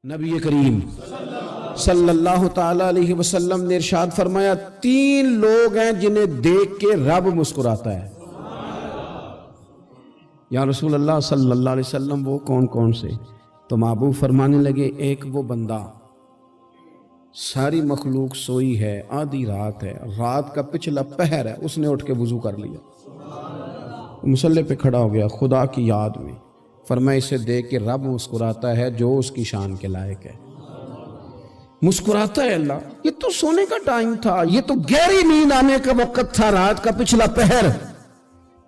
نبی کریم صلی اللہ تعالی علیہ وسلم نے ارشاد فرمایا 3 لوگ ہیں جنہیں دیکھ کے رب مسکراتا ہے۔ یا رسول اللہ صلی اللہ علیہ وسلم وہ کون کون سے؟ تو محبوب فرمانے لگے ایک وہ بندہ ساری مخلوق سوئی ہے، آدھی رات ہے، رات کا پچھلا پہر ہے، اس نے اٹھ کے وضو کر لیا، مصلی پہ کھڑا ہو گیا خدا کی یاد میں، فرمایا اسے دیکھ کے رب مسکراتا ہے جو اس کی شان کے لائق ہے۔ مسکراتا ہے اللہ، یہ تو سونے کا ٹائم تھا، یہ تو گہری نیند آنے کا وقت تھا، رات کا پچھلا پہر،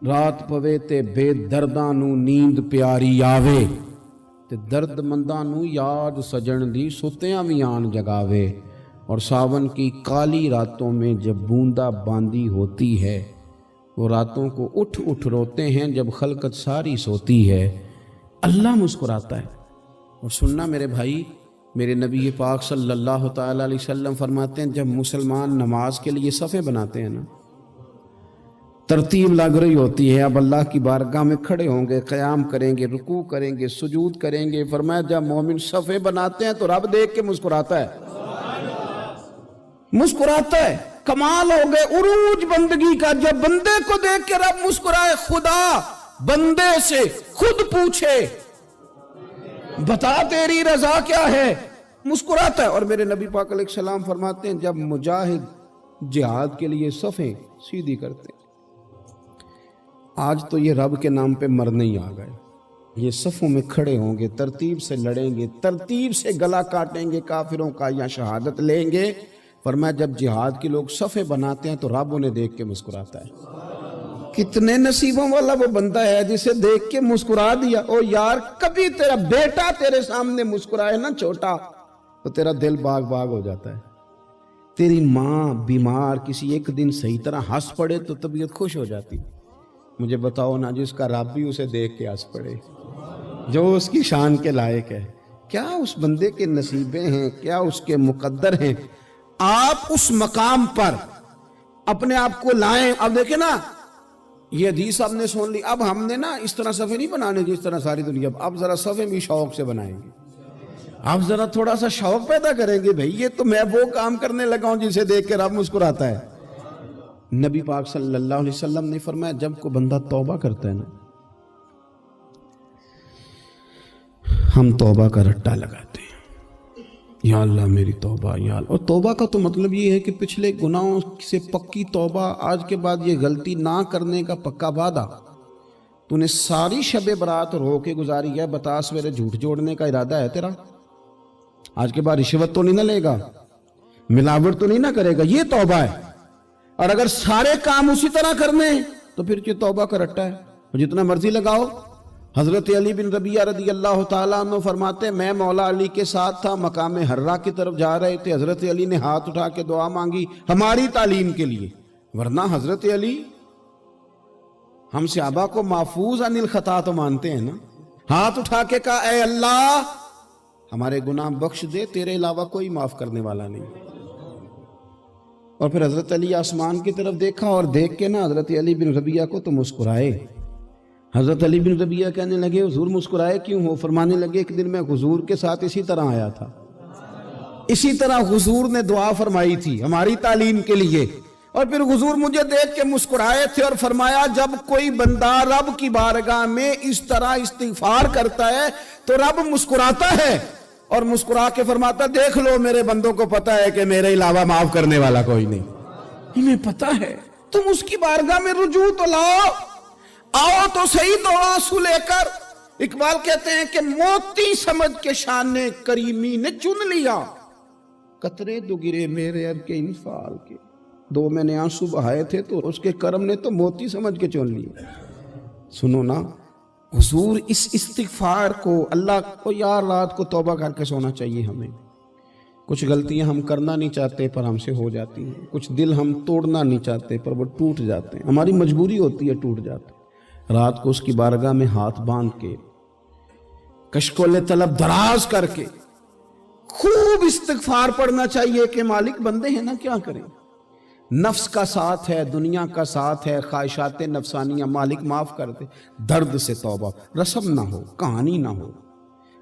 رات پوے تے بے درداں نو نیند پیاری آوے تے درد منداں نو یاد سجن دی ستیاں بھی آن جگاوے، اور ساون کی کالی راتوں میں جب بوندا باندی ہوتی ہے وہ راتوں کو اٹھ اٹھ روتے ہیں جب خلقت ساری سوتی ہے، اللہ مسکراتا ہے۔ اور سننا میرے بھائی، میرے نبی پاک صلی اللہ تعالی علیہ وسلم فرماتے ہیں جب مسلمان نماز کے لیے صفیں بناتے ہیں نا، ترتیب لگ رہی ہوتی ہے، اب اللہ کی بارگاہ میں کھڑے ہوں گے، قیام کریں گے، رکوع کریں گے، سجود کریں گے، فرمایا جب مومن صفیں بناتے ہیں تو رب دیکھ کے مسکراتا ہے، مسکراتا ہے۔ کمال ہو گئے عروج بندگی کا، جب بندے کو دیکھ کے رب مسکرائے، خدا بندے سے خود پوچھے بتا تیری رضا کیا ہے، مسکراتا ہے۔ اور میرے نبی پاک علیہ السلام فرماتے ہیں جب مجاہد جہاد کے لیے صفیں سیدھی کرتے ہیں، آج تو یہ رب کے نام پہ مرنے ہی آ گئے، یہ صفوں میں کھڑے ہوں گے، ترتیب سے لڑیں گے، ترتیب سے گلا کاٹیں گے کافروں کا یا شہادت لیں گے۔ فرمایا جب جہاد کے لوگ صفیں بناتے ہیں تو رب انہیں دیکھ کے مسکراتا ہے۔ کتنے نصیبوں والا وہ بندہ ہے جسے دیکھ کے مسکرا دیا۔ او یار کبھی تیرا بیٹا تیرے سامنے مسکرائے نا چھوٹا تو تیرا دل باغ باغ ہو جاتا ہے۔ تیری ماں بیمار کسی ایک دن صحیح طرح ہنس پڑے تو طبیعت خوش ہو جاتی۔ مجھے بتاؤ نا جس کا رب بھی اسے دیکھ کے ہنس پڑے، جو اس کی شان کے لائق ہے، کیا اس بندے کے نصیبیں ہیں، کیا اس کے مقدر ہیں۔ آپ اس مقام پر اپنے آپ کو لائیں۔ اب دیکھیں نا یہ حدیث آپ نے سن لی، اب ہم نے نا اس طرح صفحے نہیں بنانے جس طرح ساری دنیا، اب ذرا صفحے بھی شوق سے بنائیں گے، اب ذرا تھوڑا سا شوق پیدا کریں گے، بھئی یہ تو میں وہ کام کرنے لگا ہوں جسے دیکھ کے رب مسکراتا ہے۔ نبی پاک صلی اللہ علیہ وسلم نے فرمایا جب کوئی بندہ توبہ کرتا ہے نا، ہم توبہ کا رٹا لگاتے ہیں، یا اللہ میری توبہ یا اللہ۔ اور توبہ کا تو مطلب یہ ہے کہ پچھلے گناہوں سے پکی توبہ، آج کے بعد یہ غلطی نہ کرنے کا پکا وعدہ۔ تو نے ساری شب برات رو کے گزاری ہے، بتا سویرے جھوٹ جوڑنے کا ارادہ ہے تیرا، آج کے بعد رشوت تو نہیں نہ لے گا، ملاوٹ تو نہیں نہ کرے گا، یہ توبہ ہے۔ اور اگر سارے کام اسی طرح کرنے تو پھر یہ توبہ کا رٹا ہے، جتنا مرضی لگاؤ۔ حضرت علی بن ربیعہ رضی اللہ تعالیٰ عنہ فرماتے میں مولا علی کے ساتھ تھا، مقام حرہ کی طرف جا رہے تھے، حضرت علی نے ہاتھ اٹھا کے دعا مانگی ہماری تعلیم کے لیے، ورنہ حضرت علی ہم صحابہ کو محفوظ عن الخطا تو مانتے ہیں نا، ہاتھ اٹھا کے کہا اے اللہ ہمارے گناہ بخش دے، تیرے علاوہ کوئی معاف کرنے والا نہیں۔ اور پھر حضرت علی آسمان کی طرف دیکھا اور دیکھ کے نا حضرت علی بن ربیعہ کو تو مسکرائے۔ حضرت علی بن ربیعہ کہنے لگے حضور مسکرائے کیوں ہو؟ فرمانے لگے ایک دن میں حضور کے ساتھ اسی طرح آیا تھا، اسی طرح حضور نے دعا فرمائی تھی ہماری تعلیم کے لیے، اور پھر حضور مجھے دیکھ کے مسکرائے تھے اور فرمایا جب کوئی بندہ رب کی بارگاہ میں اس طرح استغفار کرتا ہے تو رب مسکراتا ہے، اور مسکرا کے فرماتا دیکھ لو میرے بندوں کو پتا ہے کہ میرے علاوہ معاف کرنے والا کوئی نہیں، انہیں پتا ہے، تم اس کی بارگاہ میں رجوع تو لاؤ، آؤ تو صحیح دو آنسو لے کر۔ اقبال کہتے ہیں کہ موتی سمجھ کے شان کریمی نے چن لیا، قطرے دو گرے میرے ار کے انفال کے، دو میں نے آنسو بہائے تھے تو اس کے کرم نے تو موتی سمجھ کے چن لیا۔ سنو نا حضور اس استغفار کو، اللہ کو یار رات کو توبہ کر کے سونا چاہیے ہمیں، کچھ غلطیاں ہم کرنا نہیں چاہتے پر ہم سے ہو جاتی ہیں، کچھ دل ہم توڑنا نہیں چاہتے پر وہ ٹوٹ جاتے ہیں، ہماری مجبوری ہوتی ہے ٹوٹ جاتے ہیں۔ رات کو اس کی بارگاہ میں ہاتھ باندھ کے کشکول طلب دراز کر کے خوب استغفار پڑھنا چاہیے کہ مالک بندے ہیں نا کیا کریں، نفس کا ساتھ ہے، دنیا کا ساتھ ہے، خواہشات نفسانیہ، مالک معاف کر دے، درد سے توبہ، رسم نہ ہو، کہانی نہ ہو،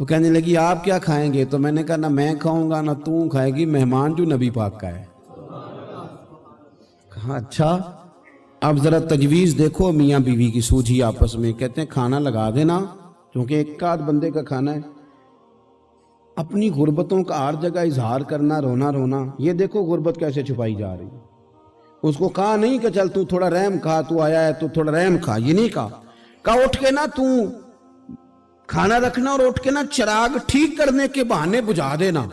تو کہنے لگی آپ کیا کھائیں گے؟ تو میں نے کہا نہ میں کھاؤں گا نہ تو کھائے گی، مہمان جو نبی پاک کا ہے۔ کہا اچھا، اب ذرا تجویز دیکھو میاں بیوی کی سوجھی آپس میں۔ کہتے ہیں کھانا لگا دینا، کیونکہ ایک آدھ بندے کا کھانا ہے۔ اپنی غربتوں کا ہر جگہ اظہار کرنا، رونا رونا، یہ دیکھو غربت کیسے چھپائی جا رہی ہے۔ اس کو کہا نہیں کہ چل تو تھوڑا رحم کھا، تو آیا ہے تو تھوڑا رحم کھا، یہ نہیں کہا اٹھ کے نا تو کھانا رکھنا اور اٹھ کے نا چراغ ٹھیک کرنے کے بہانے بجھا دینا۔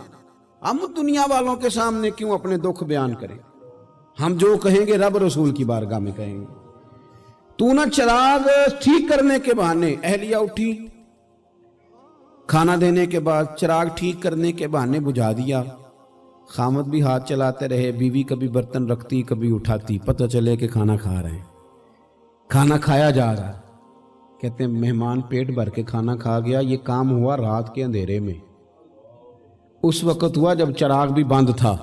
ہم دنیا والوں کے سامنے کیوں اپنے دکھ بیان کریں؟ ہم جو کہیں گے رب رسول کی بارگاہ میں کہیں گے۔ تو نا چراغ ٹھیک کرنے کے بہانے، اہلیہ اٹھی، کھانا دینے کے بعد چراغ ٹھیک کرنے کے بہانے بجھا دیا۔ خامد بھی ہاتھ چلاتے رہے، بیوی کبھی برتن رکھتی کبھی اٹھاتی، پتہ چلے کہ کھانا کھا رہے ہیں، کھانا کھایا جا رہا ہے۔ کہتے ہیں مہمان پیٹ بھر کے کھانا کھا گیا۔ یہ کام ہوا رات کے اندھیرے میں، اس وقت ہوا جب چراغ بھی بند تھا،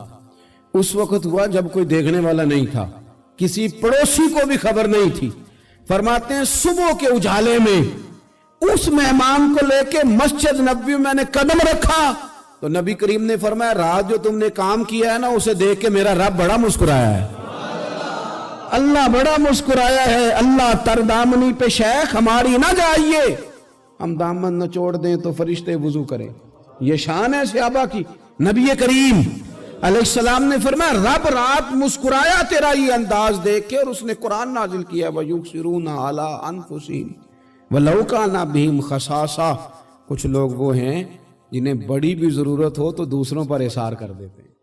اس وقت ہوا جب کوئی دیکھنے والا نہیں تھا، کسی پڑوسی کو بھی خبر نہیں تھی۔ فرماتے ہیں صبح کے اجالے میں اس مہمان کو لے کے مسجد نبوی میں نے قدم رکھا تو نبی کریم نے فرمایا رات جو تم نے کام کیا ہے نا اسے دیکھ کے میرا رب بڑا مسکرایا ہے، اللہ بڑا مسکرایا ہے۔ اللہ تر دامنی پہ شیخ ہماری نہ جائیے، ہم دامن نہ چھوڑ دیں تو فرشتے وضو کریں۔ یہ شان ہے صحابہ کی۔ نبی کریم علیہ السلام نے فرمایا رب رات مسکرایا تیرا یہ انداز دیکھ کے، اور اس نے قرآن نازل کیا وَيُبْصِرُونَ عَلَىٰ أَنفُسِهِمْ وَلَوْ كَانَ بِهِمْ خَصَاصَةٌ۔ کچھ لوگ وہ ہیں جنہیں بڑی بھی ضرورت ہو تو دوسروں پر اثار کر دیتے ہیں۔